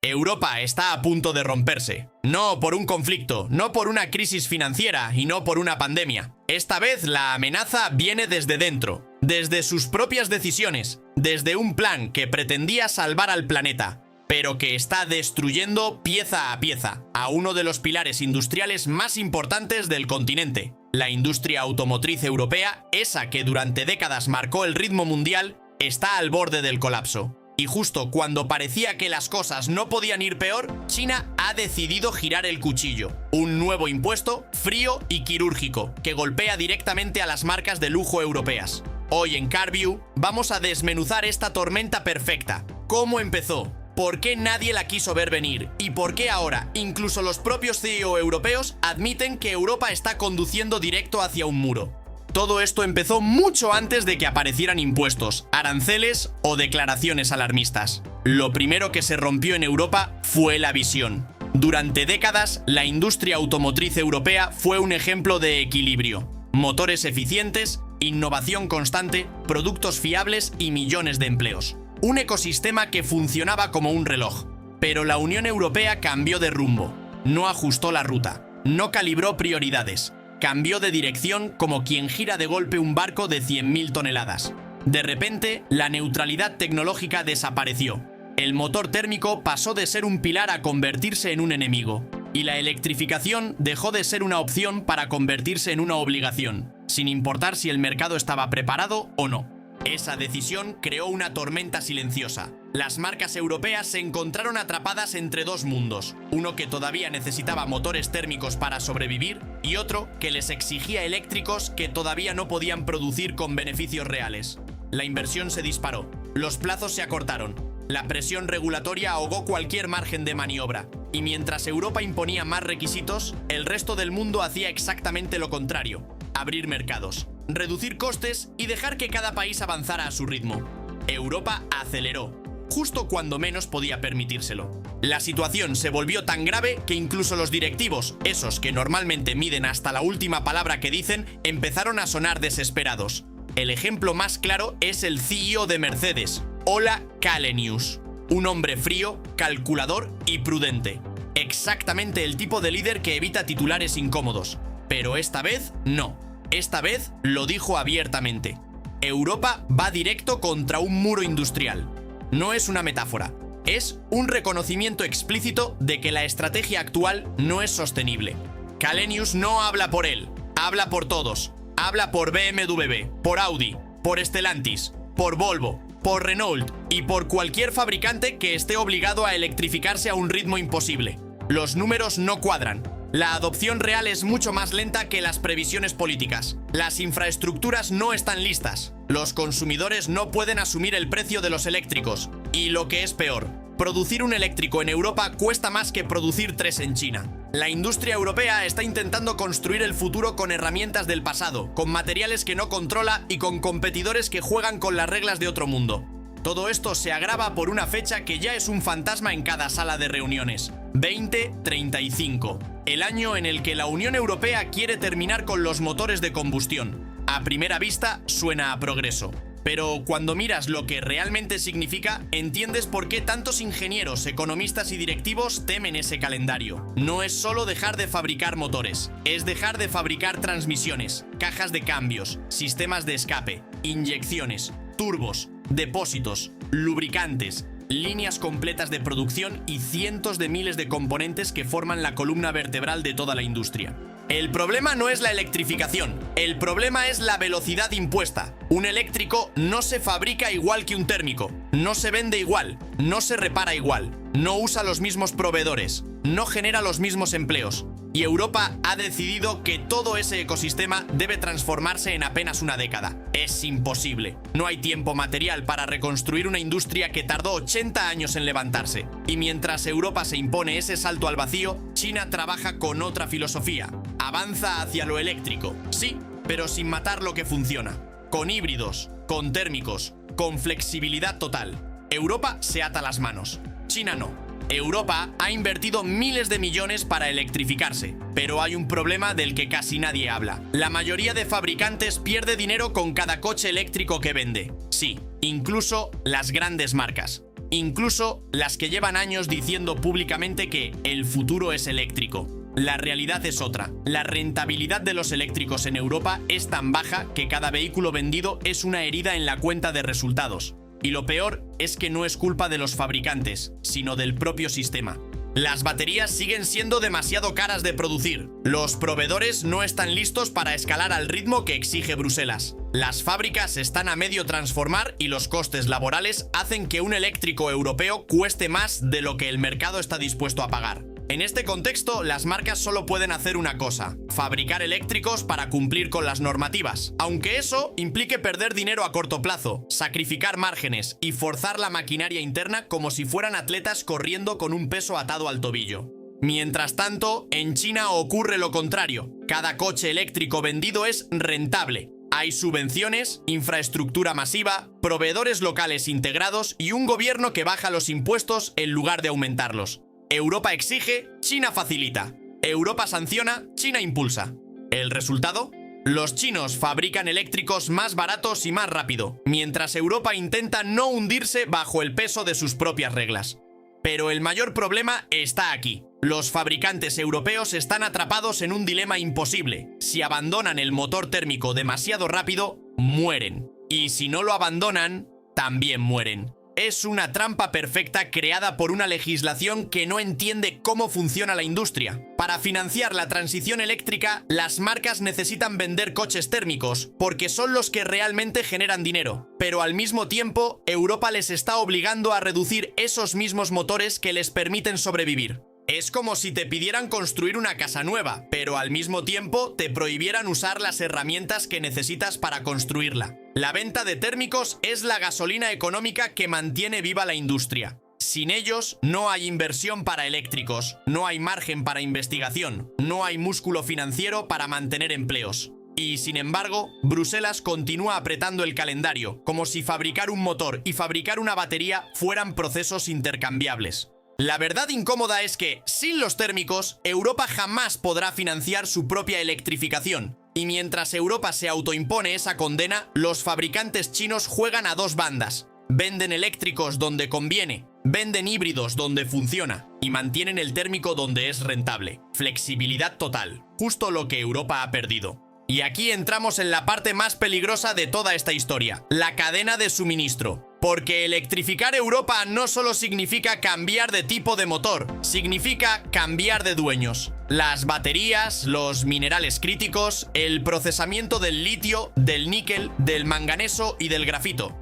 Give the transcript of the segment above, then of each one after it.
Europa está a punto de romperse. No por un conflicto, no por una crisis financiera y no por una pandemia. Esta vez la amenaza viene desde dentro, desde sus propias decisiones, desde un plan que pretendía salvar al planeta, pero que está destruyendo pieza a pieza a uno de los pilares industriales más importantes del continente. La industria automotriz europea, esa que durante décadas marcó el ritmo mundial, está al borde del colapso. Y justo cuando parecía que las cosas no podían ir peor, China ha decidido girar el cuchillo. Un nuevo impuesto, frío y quirúrgico, que golpea directamente a las marcas de lujo europeas. Hoy en CarView vamos a desmenuzar esta tormenta perfecta. ¿Cómo empezó? ¿Por qué nadie la quiso ver venir? ¿Y por qué ahora incluso los propios CEO europeos admiten que Europa está conduciendo directo hacia un muro? Todo esto empezó mucho antes de que aparecieran impuestos, aranceles o declaraciones alarmistas. Lo primero que se rompió en Europa fue la visión. Durante décadas, la industria automotriz europea fue un ejemplo de equilibrio. Motores eficientes, innovación constante, productos fiables y millones de empleos. Un ecosistema que funcionaba como un reloj. Pero la Unión Europea cambió de rumbo. No ajustó la ruta. No calibró prioridades. Cambió de dirección como quien gira de golpe un barco de 100.000 toneladas. De repente, la neutralidad tecnológica desapareció. El motor térmico pasó de ser un pilar a convertirse en un enemigo. Y la electrificación dejó de ser una opción para convertirse en una obligación, sin importar si el mercado estaba preparado o no. Esa decisión creó una tormenta silenciosa. Las marcas europeas se encontraron atrapadas entre dos mundos, uno que todavía necesitaba motores térmicos para sobrevivir y otro que les exigía eléctricos que todavía no podían producir con beneficios reales. La inversión se disparó, los plazos se acortaron, la presión regulatoria ahogó cualquier margen de maniobra, y mientras Europa imponía más requisitos, el resto del mundo hacía exactamente lo contrario: abrir mercados, reducir costes y dejar que cada país avanzara a su ritmo. Europa aceleró, justo cuando menos podía permitírselo. La situación se volvió tan grave que incluso los directivos, esos que normalmente miden hasta la última palabra que dicen, empezaron a sonar desesperados. El ejemplo más claro es el CEO de Mercedes, Ola Källenius. Un hombre frío, calculador y prudente. Exactamente el tipo de líder que evita titulares incómodos. Pero esta vez no. Esta vez lo dijo abiertamente. Europa va directo contra un muro industrial. No es una metáfora, es un reconocimiento explícito de que la estrategia actual no es sostenible. Källenius no habla por él, habla por todos. Habla por BMW, por Audi, por Stellantis, por Volvo, por Renault y por cualquier fabricante que esté obligado a electrificarse a un ritmo imposible. Los números no cuadran. La adopción real es mucho más lenta que las previsiones políticas. Las infraestructuras no están listas. Los consumidores no pueden asumir el precio de los eléctricos. Y lo que es peor, producir un eléctrico en Europa cuesta más que producir 3 en China. La industria europea está intentando construir el futuro con herramientas del pasado, con materiales que no controla y con competidores que juegan con las reglas de otro mundo. Todo esto se agrava por una fecha que ya es un fantasma en cada sala de reuniones: 2035. El año en el que la Unión Europea quiere terminar con los motores de combustión. A primera vista suena a progreso, pero cuando miras lo que realmente significa, entiendes por qué tantos ingenieros, economistas y directivos temen ese calendario. No es solo dejar de fabricar motores, es dejar de fabricar transmisiones, cajas de cambios, sistemas de escape, inyecciones, turbos, depósitos, lubricantes, líneas completas de producción y cientos de miles de componentes que forman la columna vertebral de toda la industria. El problema no es la electrificación, el problema es la velocidad impuesta. Un eléctrico no se fabrica igual que un térmico, no se vende igual, no se repara igual, no usa los mismos proveedores, no genera los mismos empleos. Y Europa ha decidido que todo ese ecosistema debe transformarse en apenas una década. Es imposible. No hay tiempo material para reconstruir una industria que tardó 80 años en levantarse. Y mientras Europa se impone ese salto al vacío, China trabaja con otra filosofía. Avanza hacia lo eléctrico, sí, pero sin matar lo que funciona. Con híbridos, con térmicos, con flexibilidad total. Europa se ata las manos. China no. Europa ha invertido miles de millones para electrificarse, pero hay un problema del que casi nadie habla. La mayoría de fabricantes pierde dinero con cada coche eléctrico que vende. Sí, incluso las grandes marcas. incluso las que llevan años diciendo públicamente que el futuro es eléctrico. La realidad es otra. La rentabilidad de los eléctricos en Europa es tan baja que cada vehículo vendido es una herida en la cuenta de resultados. Y lo peor es que no es culpa de los fabricantes, sino del propio sistema. Las baterías siguen siendo demasiado caras de producir. Los proveedores no están listos para escalar al ritmo que exige Bruselas. Las fábricas están a medio transformar y los costes laborales hacen que un eléctrico europeo cueste más de lo que el mercado está dispuesto a pagar. En este contexto, las marcas solo pueden hacer una cosa: fabricar eléctricos para cumplir con las normativas, aunque eso implique perder dinero a corto plazo, sacrificar márgenes y forzar la maquinaria interna como si fueran atletas corriendo con un peso atado al tobillo. Mientras tanto, en China ocurre lo contrario. Cada coche eléctrico vendido es rentable. Hay subvenciones, infraestructura masiva, proveedores locales integrados y un gobierno que baja los impuestos en lugar de aumentarlos. Europa exige, China facilita. Europa sanciona, China impulsa. ¿El resultado? Los chinos fabrican eléctricos más baratos y más rápido, mientras Europa intenta no hundirse bajo el peso de sus propias reglas. Pero el mayor problema está aquí. Los fabricantes europeos están atrapados en un dilema imposible. Si abandonan el motor térmico demasiado rápido, mueren. Y si no lo abandonan, también mueren. Es una trampa perfecta creada por una legislación que no entiende cómo funciona la industria. Para financiar la transición eléctrica, las marcas necesitan vender coches térmicos, porque son los que realmente generan dinero. Pero al mismo tiempo, Europa les está obligando a reducir esos mismos motores que les permiten sobrevivir. Es como si te pidieran construir una casa nueva, pero al mismo tiempo te prohibieran usar las herramientas que necesitas para construirla. La venta de térmicos es la gasolina económica que mantiene viva la industria. Sin ellos, no hay inversión para eléctricos, no hay margen para investigación, no hay músculo financiero para mantener empleos. Y sin embargo, Bruselas continúa apretando el calendario, como si fabricar un motor y fabricar una batería fueran procesos intercambiables. La verdad incómoda es que, sin los térmicos, Europa jamás podrá financiar su propia electrificación. Y mientras Europa se autoimpone esa condena, los fabricantes chinos juegan a dos bandas. Venden eléctricos donde conviene, venden híbridos donde funciona y mantienen el térmico donde es rentable. Flexibilidad total, justo lo que Europa ha perdido. Y aquí entramos en la parte más peligrosa de toda esta historia, la cadena de suministro. Porque electrificar Europa no solo significa cambiar de tipo de motor, significa cambiar de dueños. Las baterías, los minerales críticos, el procesamiento del litio, del níquel, del manganeso y del grafito.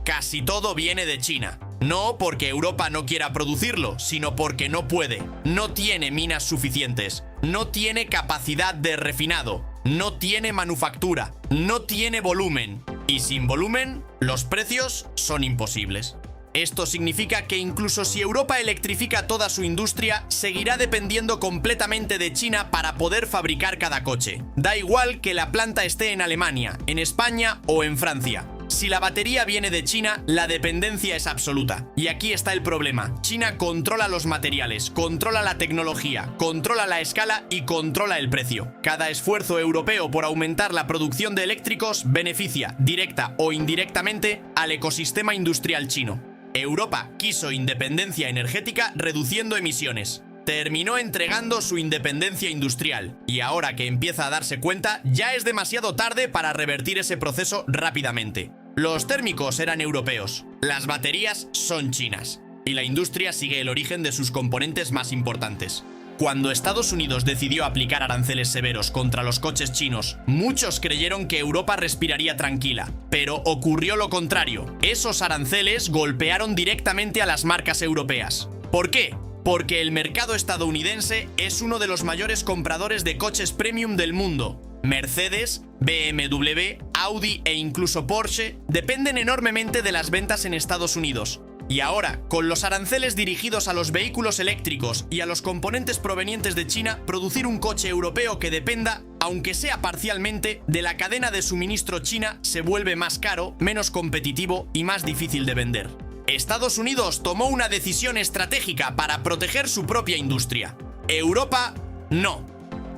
Casi todo viene de China. No porque Europa no quiera producirlo, sino porque no puede. No tiene minas suficientes. No tiene capacidad de refinado. No tiene manufactura. No tiene volumen. Y sin volumen, los precios son imposibles. Esto significa que incluso si Europa electrifica toda su industria, seguirá dependiendo completamente de China para poder fabricar cada coche. Da igual que la planta esté en Alemania, en España o en Francia. Si la batería viene de China, la dependencia es absoluta. Y aquí está el problema. China controla los materiales, controla la tecnología, controla la escala y controla el precio. Cada esfuerzo europeo por aumentar la producción de eléctricos beneficia, directa o indirectamente, al ecosistema industrial chino. Europa quiso independencia energética reduciendo emisiones. Terminó entregando su independencia industrial y ahora que empieza a darse cuenta, ya es demasiado tarde para revertir ese proceso rápidamente. Los térmicos eran europeos, las baterías son chinas y la industria sigue el origen de sus componentes más importantes. Cuando Estados Unidos decidió aplicar aranceles severos contra los coches chinos, muchos creyeron que Europa respiraría tranquila, pero ocurrió lo contrario. Esos aranceles golpearon directamente a las marcas europeas. ¿Por qué? Porque el mercado estadounidense es uno de los mayores compradores de coches premium del mundo. Mercedes, BMW, Audi e incluso Porsche dependen enormemente de las ventas en Estados Unidos. Y ahora, con los aranceles dirigidos a los vehículos eléctricos y a los componentes provenientes de China, producir un coche europeo que dependa, aunque sea parcialmente, de la cadena de suministro china se vuelve más caro, menos competitivo y más difícil de vender. Estados Unidos tomó una decisión estratégica para proteger su propia industria. Europa, no.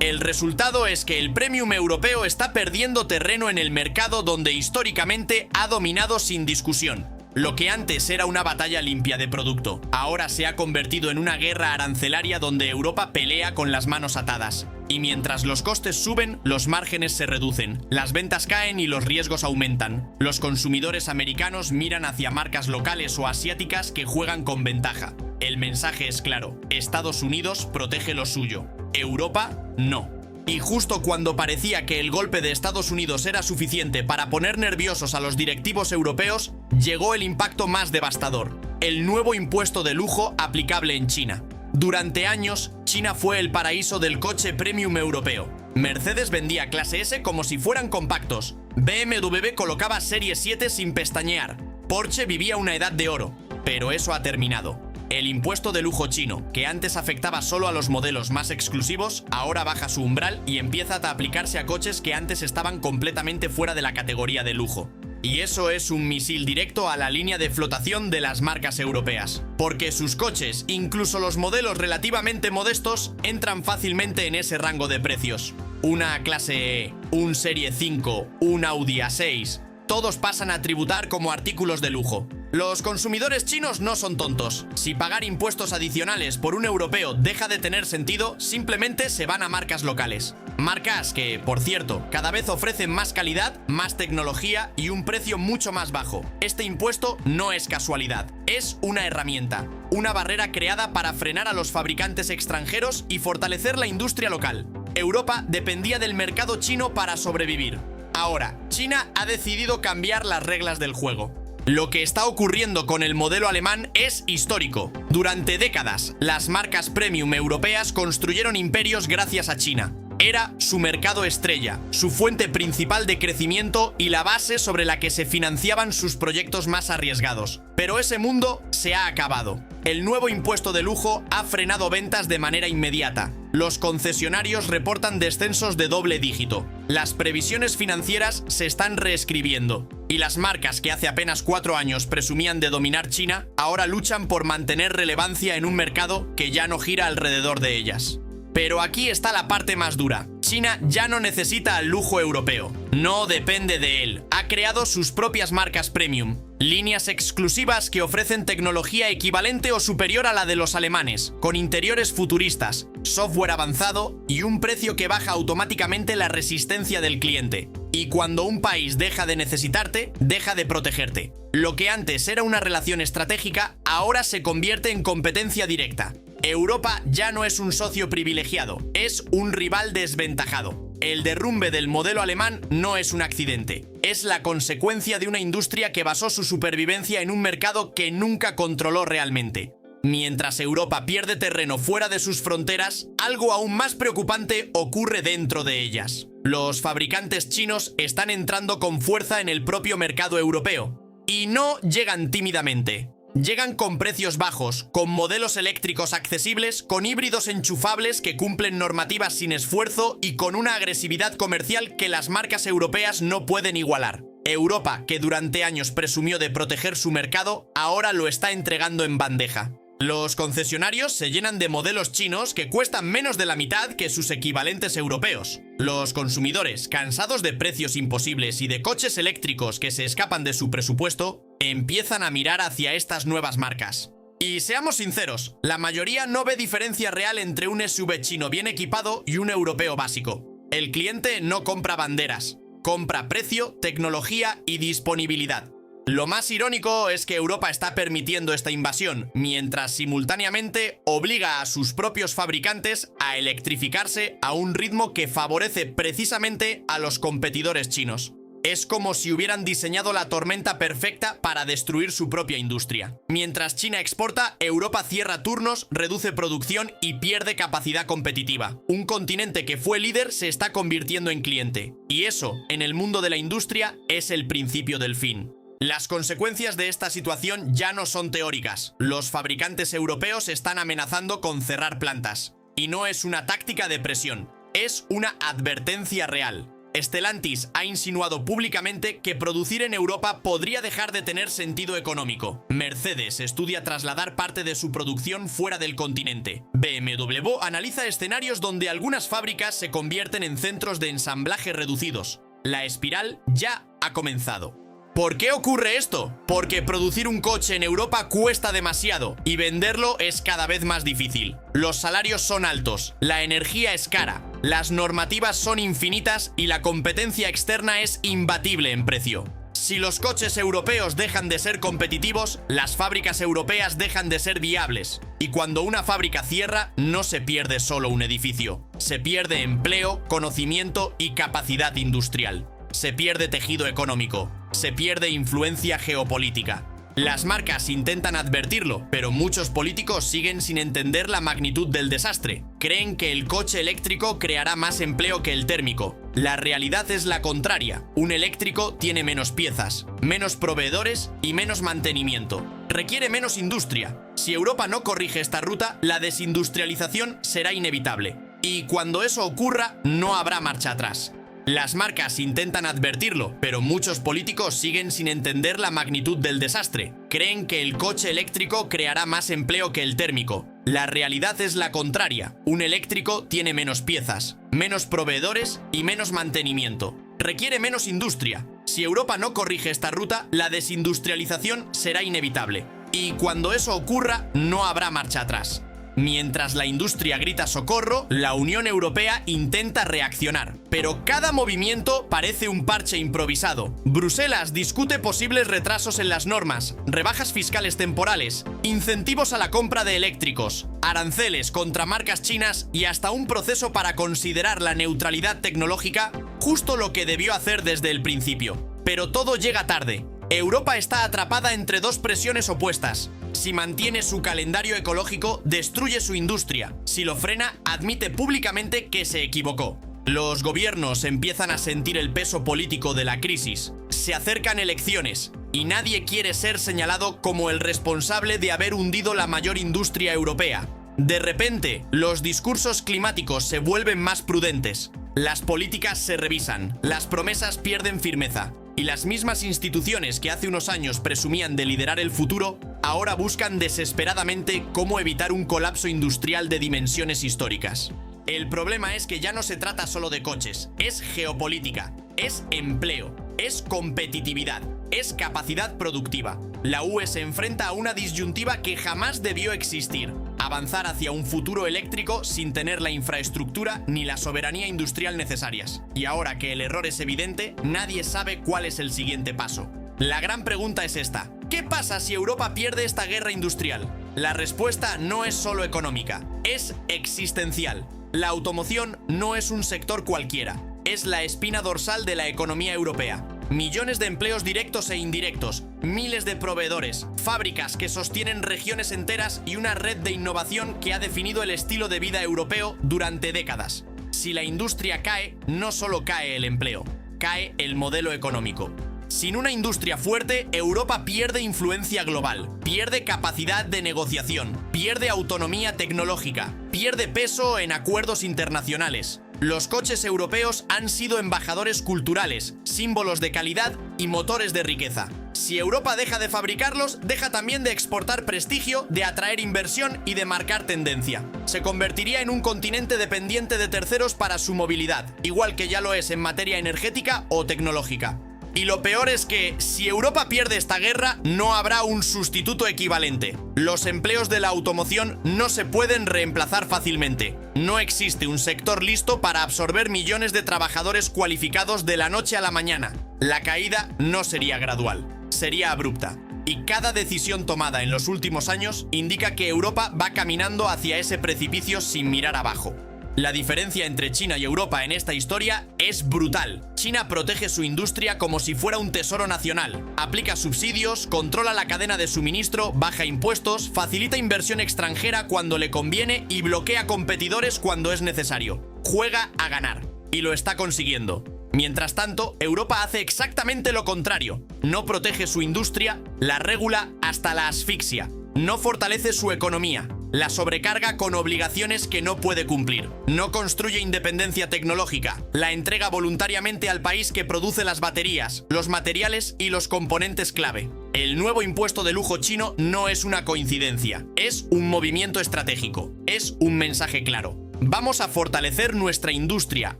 El resultado es que el premium europeo está perdiendo terreno en el mercado donde históricamente ha dominado sin discusión. Lo que antes era una batalla limpia de producto, ahora se ha convertido en una guerra arancelaria donde Europa pelea con las manos atadas. Y mientras los costes suben, los márgenes se reducen, las ventas caen y los riesgos aumentan. Los consumidores americanos miran hacia marcas locales o asiáticas que juegan con ventaja. El mensaje es claro: Estados Unidos protege lo suyo, Europa no. Y justo cuando parecía que el golpe de Estados Unidos era suficiente para poner nerviosos a los directivos europeos, llegó el impacto más devastador: el nuevo impuesto de lujo aplicable en China. Durante años, China fue el paraíso del coche premium europeo. Mercedes vendía clase S como si fueran compactos. BMW colocaba Serie 7 sin pestañear. Porsche vivía una edad de oro. Pero eso ha terminado. El impuesto de lujo chino, que antes afectaba solo a los modelos más exclusivos, ahora baja su umbral y empieza a aplicarse a coches que antes estaban completamente fuera de la categoría de lujo. Y eso es un misil directo a la línea de flotación de las marcas europeas, porque sus coches, incluso los modelos relativamente modestos, entran fácilmente en ese rango de precios. Una clase E, un Serie 5, un Audi A6, todos pasan a tributar como artículos de lujo. Los consumidores chinos no son tontos. Si pagar impuestos adicionales por un europeo deja de tener sentido, simplemente se van a marcas locales. Marcas que, por cierto, cada vez ofrecen más calidad, más tecnología y un precio mucho más bajo. Este impuesto no es casualidad, es una herramienta, una barrera creada para frenar a los fabricantes extranjeros y fortalecer la industria local. Europa dependía del mercado chino para sobrevivir. Ahora, China ha decidido cambiar las reglas del juego. Lo que está ocurriendo con el modelo alemán es histórico. Durante décadas, las marcas premium europeas construyeron imperios gracias a China. Era su mercado estrella, su fuente principal de crecimiento y la base sobre la que se financiaban sus proyectos más arriesgados. Pero ese mundo se ha acabado. El nuevo impuesto de lujo ha frenado ventas de manera inmediata. Los concesionarios reportan descensos de doble dígito. Las previsiones financieras se están reescribiendo. Y las marcas que hace apenas 4 años presumían de dominar China, ahora luchan por mantener relevancia en un mercado que ya no gira alrededor de ellas. Pero aquí está la parte más dura. China ya no necesita al lujo europeo. No depende de él. Ha creado sus propias marcas premium. Líneas exclusivas que ofrecen tecnología equivalente o superior a la de los alemanes, con interiores futuristas, software avanzado y un precio que baja automáticamente la resistencia del cliente. Y cuando un país deja de necesitarte, deja de protegerte. Lo que antes era una relación estratégica, ahora se convierte en competencia directa. Europa ya no es un socio privilegiado, es un rival desventajado. El derrumbe del modelo alemán no es un accidente, es la consecuencia de una industria que basó su supervivencia en un mercado que nunca controló realmente. Mientras Europa pierde terreno fuera de sus fronteras, algo aún más preocupante ocurre dentro de ellas. Los fabricantes chinos están entrando con fuerza en el propio mercado europeo. Y no llegan tímidamente. Llegan con precios bajos, con modelos eléctricos accesibles, con híbridos enchufables que cumplen normativas sin esfuerzo y con una agresividad comercial que las marcas europeas no pueden igualar. Europa, que durante años presumió de proteger su mercado, ahora lo está entregando en bandeja. Los concesionarios se llenan de modelos chinos que cuestan menos de la mitad que sus equivalentes europeos. Los consumidores, cansados de precios imposibles y de coches eléctricos que se escapan de su presupuesto, empiezan a mirar hacia estas nuevas marcas. Y seamos sinceros, la mayoría no ve diferencia real entre un SUV chino bien equipado y un europeo básico. El cliente no compra banderas, compra precio, tecnología y disponibilidad. Lo más irónico es que Europa está permitiendo esta invasión, mientras simultáneamente obliga a sus propios fabricantes a electrificarse a un ritmo que favorece precisamente a los competidores chinos. Es como si hubieran diseñado la tormenta perfecta para destruir su propia industria. Mientras China exporta, Europa cierra turnos, reduce producción y pierde capacidad competitiva. Un continente que fue líder se está convirtiendo en cliente. Y eso, en el mundo de la industria, es el principio del fin. Las consecuencias de esta situación ya no son teóricas. Los fabricantes europeos están amenazando con cerrar plantas. Y no es una táctica de presión, es una advertencia real. Stellantis ha insinuado públicamente que producir en Europa podría dejar de tener sentido económico. Mercedes estudia trasladar parte de su producción fuera del continente. BMW analiza escenarios donde algunas fábricas se convierten en centros de ensamblaje reducidos. La espiral ya ha comenzado. ¿Por qué ocurre esto? Porque producir un coche en Europa cuesta demasiado y venderlo es cada vez más difícil. Los salarios son altos, la energía es cara, las normativas son infinitas y la competencia externa es imbatible en precio. Si los coches europeos dejan de ser competitivos, las fábricas europeas dejan de ser viables. Y cuando una fábrica cierra, no se pierde solo un edificio. Se pierde empleo, conocimiento y capacidad industrial. Se pierde tejido económico. Se pierde influencia geopolítica. Las marcas intentan advertirlo, pero muchos políticos siguen sin entender la magnitud del desastre. Creen que el coche eléctrico creará más empleo que el térmico. La realidad es la contraria. Un eléctrico tiene menos piezas, menos proveedores y menos mantenimiento. Requiere menos industria. Si Europa no corrige esta ruta, la desindustrialización será inevitable. Y cuando eso ocurra, no habrá marcha atrás. Las marcas intentan advertirlo, pero muchos políticos siguen sin entender la magnitud del desastre. Creen que el coche eléctrico creará más empleo que el térmico. La realidad es la contraria. Un eléctrico tiene menos piezas, menos proveedores y menos mantenimiento. Requiere menos industria. Si Europa no corrige esta ruta, la desindustrialización será inevitable. Y cuando eso ocurra, no habrá marcha atrás. Mientras la industria grita socorro, la Unión Europea intenta reaccionar. Pero cada movimiento parece un parche improvisado. Bruselas discute posibles retrasos en las normas, rebajas fiscales temporales, incentivos a la compra de eléctricos, aranceles contra marcas chinas y hasta un proceso para considerar la neutralidad tecnológica, justo lo que debió hacer desde el principio. Pero todo llega tarde. Europa está atrapada entre dos presiones opuestas. Si mantiene su calendario ecológico, destruye su industria. Si lo frena, admite públicamente que se equivocó. Los gobiernos empiezan a sentir el peso político de la crisis. Se acercan elecciones y nadie quiere ser señalado como el responsable de haber hundido la mayor industria europea. De repente, los discursos climáticos se vuelven más prudentes. Las políticas se revisan, las promesas pierden firmeza. Y las mismas instituciones que hace unos años presumían de liderar el futuro, ahora buscan desesperadamente cómo evitar un colapso industrial de dimensiones históricas. El problema es que ya no se trata solo de coches, es geopolítica, es empleo, es competitividad, es capacidad productiva. La UE se enfrenta a una disyuntiva que jamás debió existir: avanzar hacia un futuro eléctrico sin tener la infraestructura ni la soberanía industrial necesarias. Y ahora que el error es evidente, nadie sabe cuál es el siguiente paso. La gran pregunta es esta: ¿qué pasa si Europa pierde esta guerra industrial? La respuesta no es solo económica, es existencial. La automoción no es un sector cualquiera, es la espina dorsal de la economía europea. Millones de empleos directos e indirectos, miles de proveedores, fábricas que sostienen regiones enteras y una red de innovación que ha definido el estilo de vida europeo durante décadas. Si la industria cae, no solo cae el empleo, cae el modelo económico. Sin una industria fuerte, Europa pierde influencia global, pierde capacidad de negociación, pierde autonomía tecnológica, pierde peso en acuerdos internacionales. Los coches europeos han sido embajadores culturales, símbolos de calidad y motores de riqueza. Si Europa deja de fabricarlos, deja también de exportar prestigio, de atraer inversión y de marcar tendencia. Se convertiría en un continente dependiente de terceros para su movilidad, igual que ya lo es en materia energética o tecnológica. Y lo peor es que, si Europa pierde esta guerra, no habrá un sustituto equivalente. Los empleos de la automoción no se pueden reemplazar fácilmente. No existe un sector listo para absorber millones de trabajadores cualificados de la noche a la mañana. La caída no sería gradual, sería abrupta. Y cada decisión tomada en los últimos años indica que Europa va caminando hacia ese precipicio sin mirar abajo. La diferencia entre China y Europa en esta historia es brutal. China protege su industria como si fuera un tesoro nacional. Aplica subsidios, controla la cadena de suministro, baja impuestos, facilita inversión extranjera cuando le conviene y bloquea competidores cuando es necesario. Juega a ganar. Y lo está consiguiendo. Mientras tanto, Europa hace exactamente lo contrario. No protege su industria, la regula hasta la asfixia. No fortalece su economía. La sobrecarga con obligaciones que no puede cumplir. No construye independencia tecnológica. La entrega voluntariamente al país que produce las baterías, los materiales y los componentes clave. El nuevo impuesto de lujo chino no es una coincidencia. Es un movimiento estratégico. Es un mensaje claro. Vamos a fortalecer nuestra industria,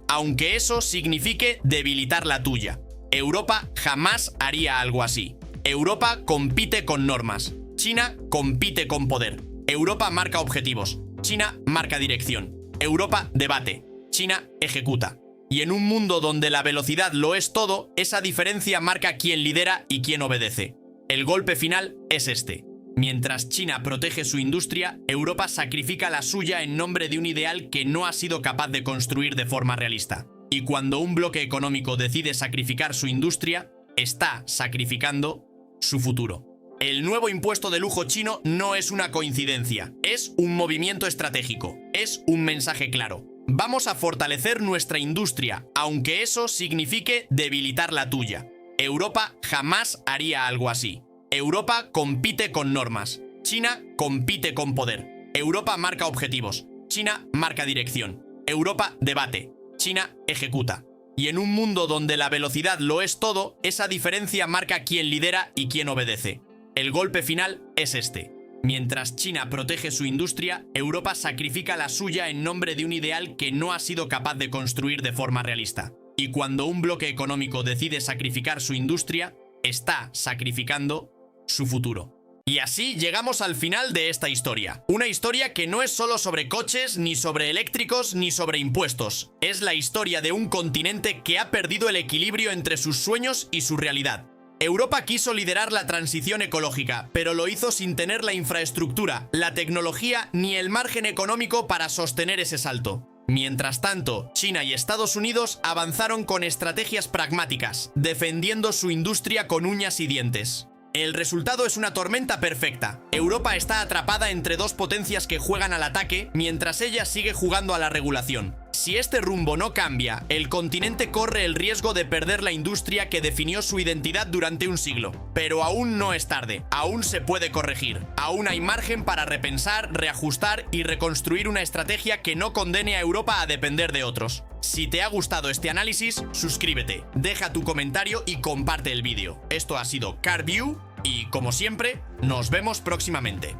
aunque eso signifique debilitar la tuya. Europa jamás haría algo así. Europa compite con normas. China compite con poder. Europa marca objetivos. China marca dirección. Europa debate. China ejecuta. Y en un mundo donde la velocidad lo es todo, esa diferencia marca quién lidera y quién obedece. El golpe final es este. Mientras China protege su industria, Europa sacrifica la suya en nombre de un ideal que no ha sido capaz de construir de forma realista. Y cuando un bloque económico decide sacrificar su industria, está sacrificando su futuro. El nuevo impuesto de lujo chino no es una coincidencia, es un movimiento estratégico, es un mensaje claro. Vamos a fortalecer nuestra industria, aunque eso signifique debilitar la tuya. Europa jamás haría algo así. Europa compite con normas. China compite con poder. Europa marca objetivos. China marca dirección. Europa debate. China ejecuta. Y en un mundo donde la velocidad lo es todo, esa diferencia marca quién lidera y quién obedece. El golpe final es este. Mientras China protege su industria, Europa sacrifica la suya en nombre de un ideal que no ha sido capaz de construir de forma realista. Y cuando un bloque económico decide sacrificar su industria, está sacrificando su futuro. Y así llegamos al final de esta historia. Una historia que no es solo sobre coches, ni sobre eléctricos, ni sobre impuestos. Es la historia de un continente que ha perdido el equilibrio entre sus sueños y su realidad. Europa quiso liderar la transición ecológica, pero lo hizo sin tener la infraestructura, la tecnología ni el margen económico para sostener ese salto. Mientras tanto, China y Estados Unidos avanzaron con estrategias pragmáticas, defendiendo su industria con uñas y dientes. El resultado es una tormenta perfecta. Europa está atrapada entre dos potencias que juegan al ataque, mientras ella sigue jugando a la regulación. Si este rumbo no cambia, el continente corre el riesgo de perder la industria que definió su identidad durante un siglo. Pero aún no es tarde, aún se puede corregir. Aún hay margen para repensar, reajustar y reconstruir una estrategia que no condene a Europa a depender de otros. Si te ha gustado este análisis, suscríbete, deja tu comentario y comparte el vídeo. Esto ha sido CarView y, como siempre, nos vemos próximamente.